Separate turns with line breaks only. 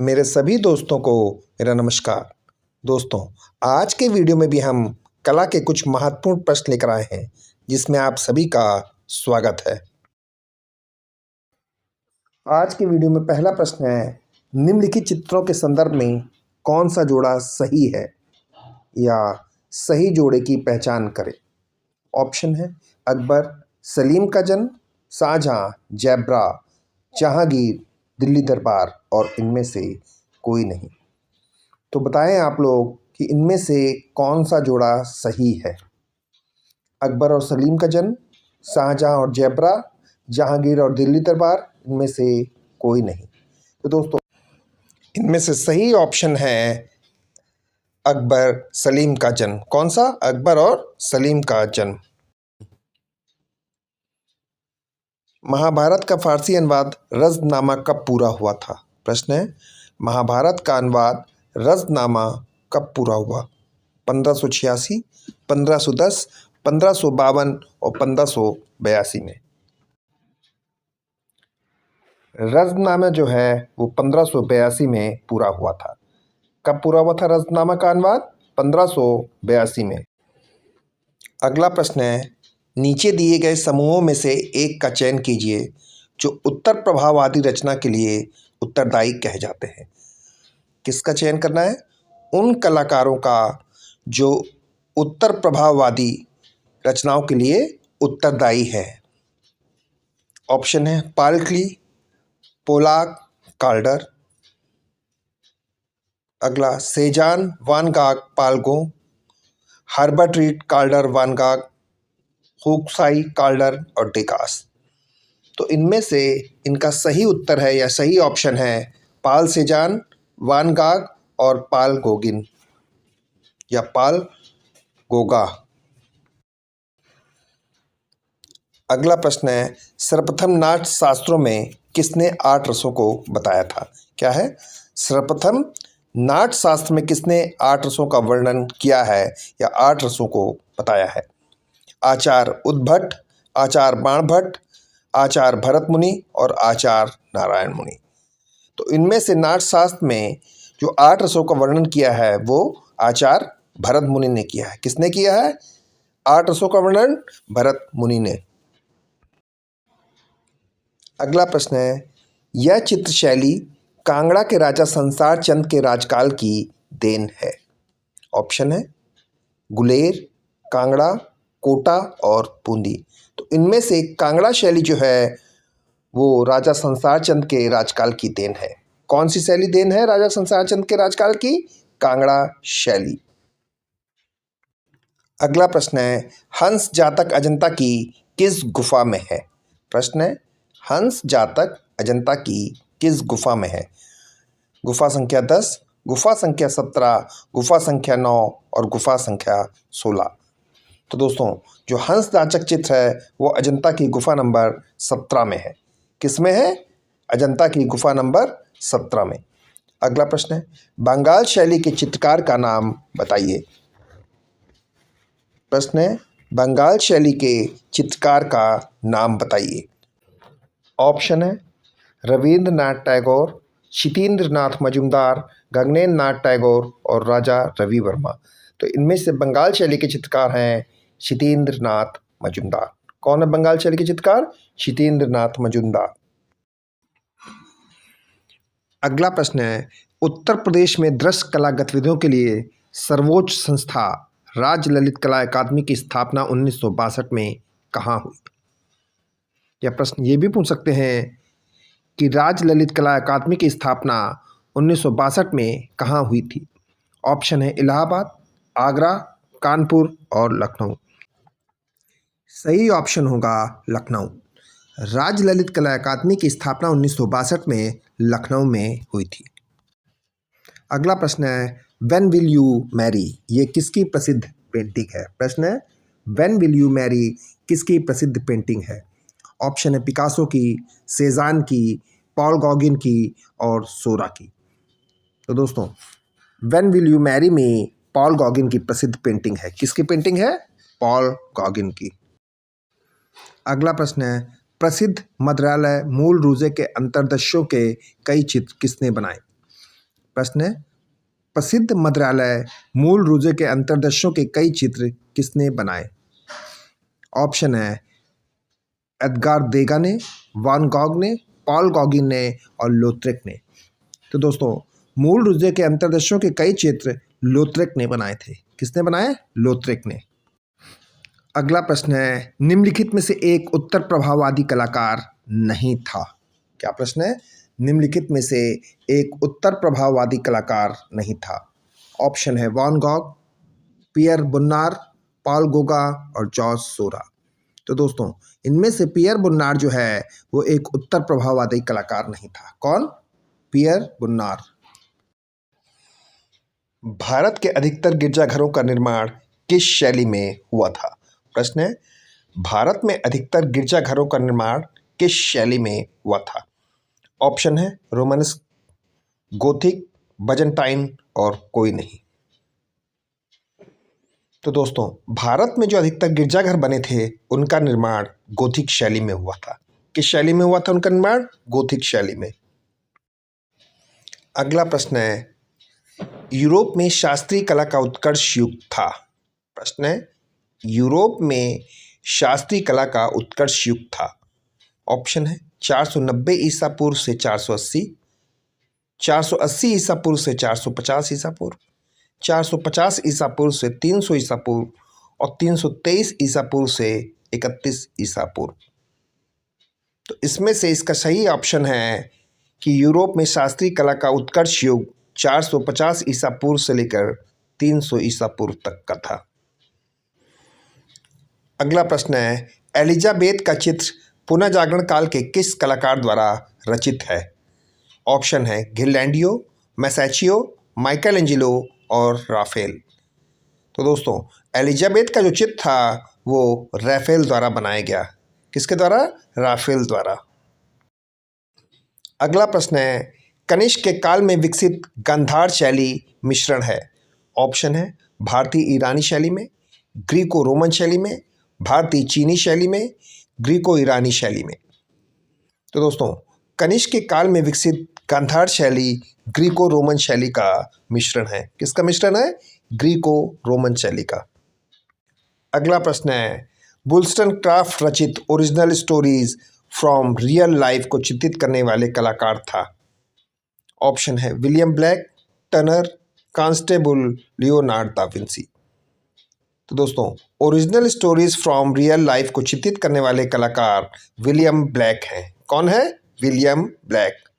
मेरे सभी दोस्तों को मेरा नमस्कार। दोस्तों, आज के वीडियो में भी हम कला के कुछ महत्वपूर्ण प्रश्न लेकर आए हैं, जिसमें आप सभी का स्वागत है। आज के वीडियो में पहला प्रश्न है, निम्नलिखित चित्रों के संदर्भ में कौन सा जोड़ा सही है या सही जोड़े की पहचान करें। ऑप्शन है अकबर, सलीम का जन्म, शाहजहां, जैबरा, जहांगीर, दिल्ली दरबार और इनमें से कोई नहीं। तो बताएं आप लोग कि इनमें से कौन सा जोड़ा सही है। अकबर और सलीम का जन्म, शाहजहां और जैबरा, जहांगीर और दिल्ली दरबार, इनमें से कोई नहीं। तो दोस्तों, इनमें से सही ऑप्शन है अकबर, सलीम का जन्म। कौन सा? अकबर और सलीम का जन्म। महाभारत का फारसी अनुवाद रज़्नामा कब पूरा हुआ था? प्रश्न है, महाभारत का अनुवाद रज़्नामा कब पूरा हुआ? 1586, 1510, 1552 और 1582 में। रज़्नामा जो है वो 1582 में पूरा हुआ था। कब पूरा हुआ था रज़्नामा का अनुवाद? 1582 में। अगला प्रश्न है, नीचे दिए गए समूहों में से एक का चयन कीजिए जो उत्तर प्रभाववादी रचना के लिए उत्तरदायी कहे जाते हैं। किसका चयन करना है? उन कलाकारों का जो उत्तर प्रभाववादी रचनाओं के लिए उत्तरदायी है। ऑप्शन है पॉल क्ली, पोलाक, काल्डर। अगला सेजान वान गाग पाल्गो, हर्बर्ट रीड काल्डर वान गाग, हुक्साई काल्डर और डेकास। तो इनमें से इनका सही उत्तर है या सही ऑप्शन है पाल सेजान, वान गाग और पाल गोगिन या पाल गोगा। अगला प्रश्न है, सर्वप्रथम नाट्य शास्त्रों में किसने 8 रसों को बताया था? क्या है? सर्वप्रथम नाट्य शास्त्र में किसने 8 रसों का वर्णन किया है या 8 रसों को बताया है? आचार्य उद्भट, आचार्य बाणभट्ट, आचार्य भरत मुनि और आचार्य नारायण मुनि। तो इनमें से नाट्य शास्त्र में जो 8 रसों का वर्णन किया है वो आचार्य भरत मुनि ने किया है। किसने किया है 8 रसों का वर्णन? भरत मुनि ने। अगला प्रश्न है, यह चित्र शैली कांगड़ा के राजा संसार चंद के राजकाल की देन है। ऑप्शन है गुलेर, कांगड़ा, कोटा और बूंदी। तो इनमें से कांगड़ा शैली जो है वो राजा संसार चंद के राजकाल की देन है। कौन सी शैली देन है राजा संसार चंद के राजकाल की? कांगड़ा शैली। अगला प्रश्न है, हंस जातक अजंता की किस गुफा में है? प्रश्न है, हंस जातक अजंता की किस गुफा में है? गुफा संख्या 10, गुफा संख्या 17, गुफा संख्या 9 और गुफा संख्या 16। तो दोस्तों, जो हंस जातक चित्र है वो अजंता की गुफा नंबर 17 में है। किस में है? अजंता की गुफा नंबर 17 में। अगला प्रश्न है, बंगाल शैली के चित्रकार का नाम बताइए। प्रश्न है, बंगाल शैली के चित्रकार का नाम बताइए। ऑप्शन है रविंद्रनाथ टैगोर, क्षितेंद्रनाथ मजूमदार, गगनेन्द्र नाथ टैगोर और राजा रवि वर्मा। तो इनमें से बंगाल शैली के चित्रकार हैं क्षितेंद्रनाथ मजूमदार। कौन है बंगाल शैली के चित्रकार? क्षितेंद्रनाथ मजूमदार। अगला प्रश्न है, उत्तर प्रदेश में दृश्य कला गतिविधियों के लिए सर्वोच्च संस्था राज्य ललित कला अकादमी की स्थापना 1962 में कहाँ हुई? या प्रश्न ये भी पूछ सकते हैं कि राज्य ललित कला अकादमी की स्थापना 1962 में कहाँ हुई थी? ऑप्शन है इलाहाबाद, आगरा, कानपुर और लखनऊ। सही ऑप्शन होगा लखनऊ। राज्य ललित कला अकादमी की स्थापना 1962 में लखनऊ में हुई थी। अगला प्रश्न है, व्हेन विल यू मैरी ये किसकी प्रसिद्ध पेंटिंग है? प्रश्न है, व्हेन विल यू मैरी किसकी प्रसिद्ध पेंटिंग है? ऑप्शन है पिकासो की, सेजान की, पॉल गॉगिन की और सोरा की। तो दोस्तों, व्हेन विल यू मैरी में पॉल गॉगिन की प्रसिद्ध पेंटिंग है। किसकी पेंटिंग है? पॉल गॉगिन की। अगला प्रश्न है, प्रसिद्ध मद्रालय मूल रूजे के अंतर्दृश्यों के कई चित्र किसने बनाए? प्रश्न है, प्रसिद्ध मंत्रालय मूल रूजे के अंतर्दृश्यों के कई चित्र किसने बनाए? ऑप्शन है एडगार देगा ने, वान गॉग ने, पॉल गॉगिन ने और लोथरेक ने। तो दोस्तों, मूल रूजे के अंतर्दृश्यों के कई चित्र लोथरेक ने बनाए थे। किसने बनाए? लोथरेक ने। अगला प्रश्न है, निम्नलिखित में से एक उत्तर प्रभाववादी कलाकार नहीं था। क्या प्रश्न है? निम्नलिखित में से एक उत्तर प्रभाववादी कलाकार नहीं था। ऑप्शन है वान गॉग, पियर बुन्नार, पॉल गोगा और जॉर्ज सोरा। तो दोस्तों, इनमें से पियर बुन्नार जो है वो एक उत्तर प्रभाववादी कलाकार नहीं था। कौन? पियर बुन्नार। भारत के अधिकतर गिरजाघरों का निर्माण किस शैली में हुआ था? प्रश्न है, भारत में अधिकतर गिरजाघरों का निर्माण किस शैली में हुआ था? ऑप्शन है रोमानिस्क, गोथिक, बजंटाइन और कोई नहीं। तो दोस्तों, भारत में जो अधिकतर गिरजाघर बने थे उनका निर्माण गोथिक शैली में हुआ था। किस शैली में हुआ था उनका निर्माण? गोथिक शैली में। अगला प्रश्न है, यूरोप में शास्त्रीय कला का उत्कर्ष युग था। प्रश्न है, यूरोप में शास्त्रीय कला का उत्कर्ष युग था। ऑप्शन है 490 ईसा पूर्व से 480, 480 ईसा पूर्व से 450 ईसा पूर्व, 450 ईसा पूर्व से 300 ईसा पूर्व और 323 ईसा पूर्व से 31 ईसा पूर्व। तो इसमें से इसका सही ऑप्शन है कि यूरोप में शास्त्रीय कला का उत्कर्ष युग 450 ईसा पूर्व से लेकर 300 ईसा पूर्व तक का था। अगला प्रश्न है, एलिजाबेथ का चित्र पुनः जागरण काल के किस कलाकार द्वारा रचित है? ऑप्शन है घिरलैंडियो, मैसाचियो, माइकल एंजेलो और राफेल। तो दोस्तों, एलिजाबेथ का जो चित्र था वो राफेल द्वारा बनाया गया। किसके द्वारा? राफेल द्वारा। अगला प्रश्न है, कनिष्क के काल में विकसित गांधार शैली मिश्रण है। ऑप्शन है भारतीय ईरानी शैली में, ग्रीको रोमन शैली में, भारतीय चीनी शैली में, ग्रीको ईरानी शैली में। तो दोस्तों, कनिष्क के काल में विकसित गांधार शैली ग्रीको रोमन शैली का मिश्रण है। किसका मिश्रण है? ग्रीको रोमन शैली का। अगला प्रश्न है, वुllstonecraft रचित original stories from real life को चित्रित करने वाले कलाकार था। ऑप्शन है William black, Turner, constable, Leonard da Vinci. तो दोस्तों, original stories from real life को चित्रित करने वाले कलाकार विलियम ब्लैक हैं। कौन है? William black.